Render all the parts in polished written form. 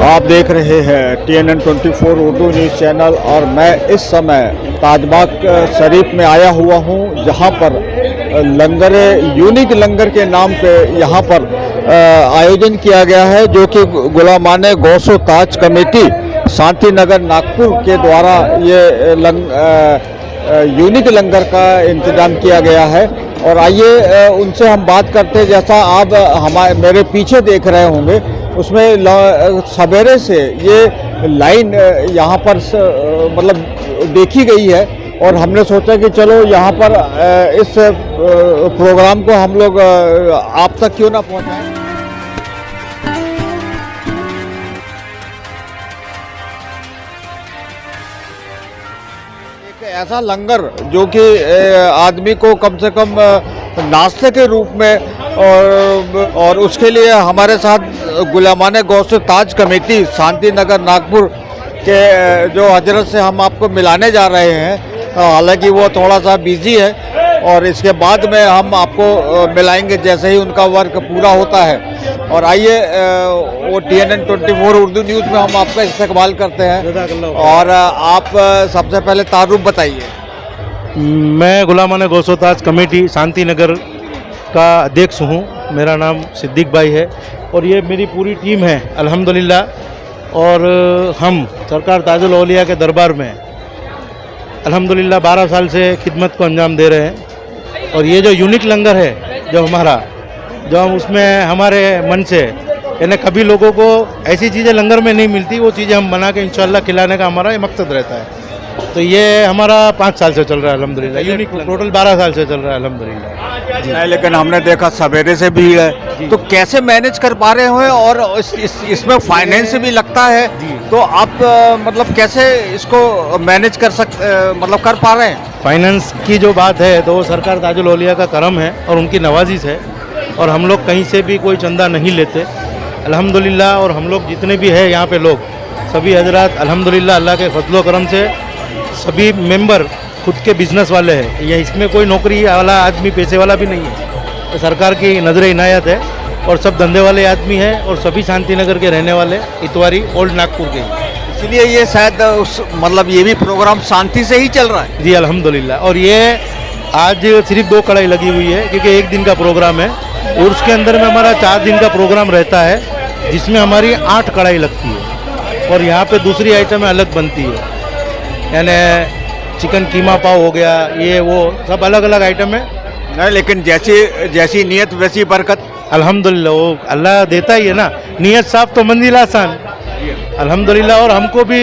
आप देख रहे हैं TNN 24 उर्दू न्यूज़ चैनल और मैं इस समय ताजबाग शरीफ में आया हुआ हूं, जहां पर लंगर यूनिक लंगर के नाम पे यहां पर आयोजन किया गया है, जो कि गुलामाने गौसो ताज कमेटी शांति नगर नागपुर के द्वारा ये यूनिक लंगर का इंतजाम किया गया है। और आइए उनसे हम बात करते हैं। जैसा आप मेरे पीछे देख रहे होंगे, उसमें सवेरे से ये लाइन यहाँ पर मतलब देखी गई है और हमने सोचा कि चलो यहाँ पर इस प्रोग्राम को हम लोग आप तक क्यों ना पहुँचाएं। एक ऐसा लंगर जो कि आदमी को कम से कम नाश्ते के रूप में और उसके लिए हमारे साथ गुलामाने गौसे ताज कमेटी शांति नगर नागपुर के जो हजरत से हम आपको मिलाने जा रहे हैं। हालांकि वो थोड़ा सा बिजी है और इसके बाद में हम आपको मिलाएंगे जैसे ही उनका वर्क पूरा होता है। और आइए वो TNN 24 उर्दू न्यूज़ में हम आपका इस्तेमाल करते हैं। और आप सबसे पहले तारुफ बताइए। मैं गुलामाने गौसो ताज कमेटी शांति नगर का अध्यक्ष हूँ। मेरा नाम सिद्दीक भाई है और ये मेरी पूरी टीम है अल्हम्दुलिल्लाह। और हम सरकार ताजुल औलिया के दरबार में अल्हम्दुलिल्लाह 12 साल से खिदमत को अंजाम दे रहे हैं। और ये जो यूनिक लंगर है जो हम उसमें हमारे मन से यानी कभी लोगों को ऐसी चीज़ें लंगर में नहीं मिलती, वो चीज़ें हम बना के इंशाल्लाह खिलाने का हमारा ये मकसद रहता है। तो ये हमारा 5 साल से चल रहा है अल्हम्दुलिल्लाह। यूनिक टोटल 12 साल से चल रहा है अल्हम्दुलिल्लाह। नहीं, लेकिन हमने देखा सवेरे से भीड़ है, तो कैसे मैनेज कर पा रहे हैं? और इसमें फाइनेंस भी लगता है, तो आप मतलब कैसे इसको मैनेज कर पा रहे हैं? फाइनेंस की जो बात है तो सरकार ताजुल औलिया का करम है और उनकी नवाजिश है। और हम लोग कहीं से भी कोई चंदा नहीं लेते अल्हम्दुलिल्लाह। और हम लोग जितने भी हैं यहाँ पे लोग सभी हजरात अल्हम्दुलिल्लाह अल्लाह के फजलो करम से सभी मेंबर खुद के बिजनेस वाले हैं। ये इसमें कोई नौकरी वाला आदमी पैसे वाला भी नहीं है, तो सरकार की नज़र इनायत है। और सब धंधे वाले आदमी हैं और सभी शांति नगर के रहने वाले इतवारी ओल्ड नागपुर के। इसलिए ये शायद ये भी प्रोग्राम शांति से ही चल रहा है। जी अल्हम्दुलिल्लाह। और ये आज सिर्फ 2 कढ़ाई लगी हुई है क्योंकि 1 दिन का प्रोग्राम है और उसके अंदर में हमारा 4 दिन का प्रोग्राम रहता है, जिसमें हमारी 8 कढ़ाई लगती है। और यहाँ पे दूसरी आइटमें अलग बनती है, यानी चिकन कीमा पाव हो गया, ये वो सब अलग अलग आइटम है। नहीं, लेकिन जैसी नीयत वैसी बरकत अल्हम्दुलिल्लाह, वो अल्लाह देता ही है ना। नीयत साफ तो मंजिल आसान अल्हम्दुलिल्लाह। और हमको भी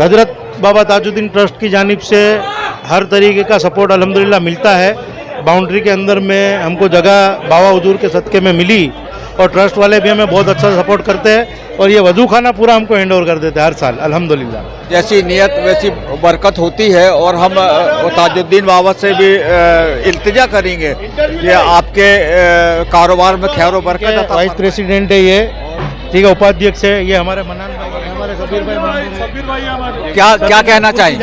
हजरत बाबा ताजुद्दीन ट्रस्ट की जानिब से हर तरीके का सपोर्ट अल्हम्दुलिल्लाह मिलता है। बाउंड्री के अंदर में हमको जगह बाबा हुजूर के सदक़े में मिली और ट्रस्ट वाले भी हमें बहुत अच्छा सपोर्ट करते हैं। और ये वजू खाना पूरा हमको हैंड ओवर कर देते हैं हर साल अल्हम्दुलिल्लाह। जैसी नियत वैसी बरकत होती है। और हम ताजुद्दीन बाबा से भी इल्तिजा करेंगे कि आपके कारोबार में खैर व बरकत। वाइस प्रेसिडेंट है ये, ठीक है, उपाध्यक्ष है ये हमारे मनान भाई, हमारे सबीर भाई। क्या कहना चाहिए?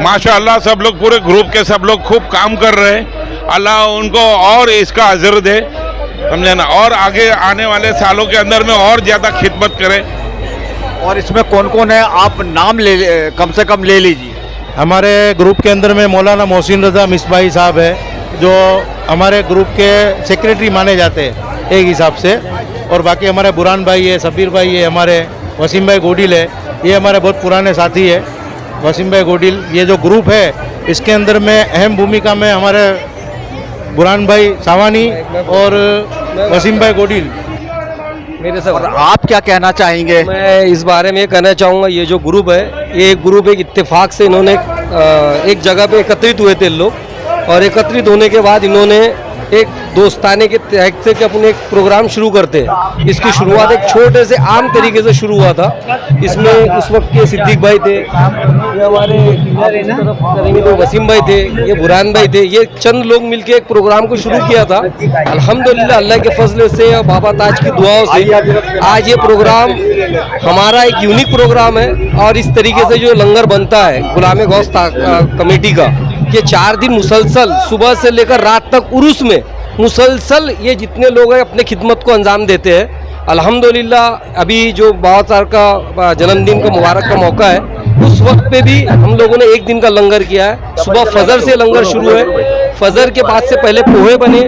माशाअल्लाह, सब लोग पूरे ग्रुप के सब लोग खूब काम कर रहे हैं। अल्लाह उनको और इसका अजर दे, समझे ना, और आगे आने वाले सालों के अंदर में और ज़्यादा खिदमत करें। और इसमें कौन कौन है, आप नाम कम से कम ले लीजिए। हमारे ग्रुप के अंदर में मौलाना मोहसिन रज़ा मिसबाही साहब है, जो हमारे ग्रुप के सेक्रेटरी माने जाते हैं एक हिसाब से। और बाकी हमारे बुरान भाई है, सबीर भाई है, हमारे वसीम भाई गोडिल है, ये हमारे बहुत पुराने साथी है वसीम भाई गोडिल। ये जो ग्रुप है इसके अंदर में अहम भूमिका में हमारे बुरान भाई सावानी और वसीम भाई गोडिल। मेरे से और आप क्या कहना चाहेंगे? मैं इस बारे में ये कहना चाहूँगा, ये जो ग्रुप है, ये ग्रुप एक इत्तेफाक से इन्होंने एक जगह पे एकत्रित हुए थे लोग। और एकत्रित होने के बाद इन्होंने एक दोस्ताने के तहत से कि अपने एक प्रोग्राम शुरू करते हैं। इसकी शुरुआत एक छोटे से आम तरीके से शुरू हुआ था। इसमें उस वक्त के सिद्दीक भाई थे, ये हमारे करेंगे तो वसीम भाई थे, ये बुरान भाई थे, ये चंद लोग मिलके एक प्रोग्राम को शुरू किया था। अल्हम्दुलिल्लाह अल्लाह के फजल से और बाबा ताज की दुआओं से आज ये प्रोग्राम हमारा एक यूनिक प्रोग्राम है। और इस तरीके से जो लंगर बनता है गुलामे गौस कमेटी का, ये 4 दिन मुसलसल सुबह से लेकर रात तक उर्स में मुसलसल ये जितने लोग हैं अपने खिदमत को अंजाम देते हैं। अल्हम्दुलिल्लाह अभी जो बाबा साहब का जन्मदिन का मुबारक का मौका है, उस वक्त पे भी हम लोगों ने एक दिन का लंगर किया है। सुबह फजर से लंगर शुरू है, फजर के बाद से पहले पोहे बने,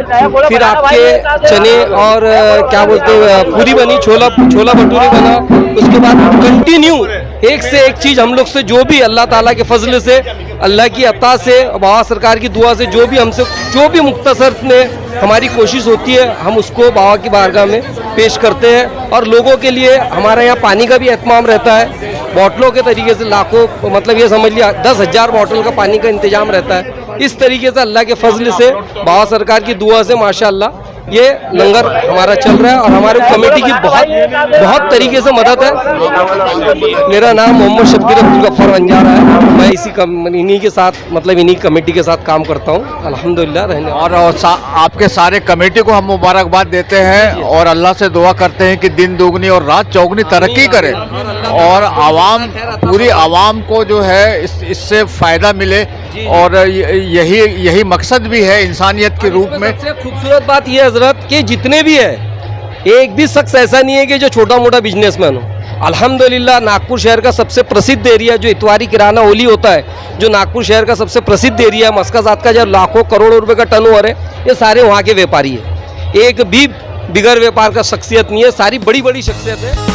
फिर आपके चने और क्या बोलते हैं पूरी बनी, छोला भटूरे बना। उसके बाद कंटिन्यू एक से एक चीज़ हम लोग से जो भी अल्लाह ताला के फजल से, अल्लाह की अता से, बाबा सरकार की दुआ से जो भी हमसे जो भी मुख्तसर में हमारी कोशिश होती है, हम उसको बाबा की बारगाह में पेश करते हैं। और लोगों के लिए हमारे यहाँ पानी का भी एहतमाम रहता है, बॉटलों के तरीके से लाखों, मतलब ये समझ लिया 10,000 बॉटल का पानी का इंतजाम रहता है। इस तरीके से अल्लाह के फजल से, बाबा सरकार की दुआ से माशाअल्लाह ये लंगर हमारा चल रहा है और हमारे कमेटी की बहुत तरीके से मदद है। मेरा नाम मोहम्मद शब्बीर अब्दुल गफ्फार अंजारा है। मैं इन्हीं के साथ, मतलब इन्हीं कमेटी के साथ काम करता हूँ अल्हम्दुलिल्लाह रहने। और आपके सारे कमेटी को हम मुबारकबाद देते हैं और अल्लाह से दुआ करते हैं कि दिन दोगुनी और रात चौगुनी तरक्की करे और आवाम, पूरी आवाम को जो है इससे फ़ायदा मिले। और यही मकसद भी है इंसानियत के रूप में। सबसे खूबसूरत बात यह हजरत कि जितने भी है, एक भी शख्स ऐसा नहीं है कि जो छोटा मोटा बिजनेसमैन हो। अल्हम्दुलिल्लाह नागपुर शहर का सबसे प्रसिद्ध एरिया जो इतवारी किराना ओली होता है, जो नागपुर शहर का सबसे प्रसिद्ध एरिया है, मस्का ज़ात का जो लाखों करोड़ों रुपए का टर्नओवर है, ये सारे वहाँ के व्यापारी है। एक भी बिगर व्यापार का शख्सियत नहीं है, सारी बड़ी बड़ी शख्सियत है।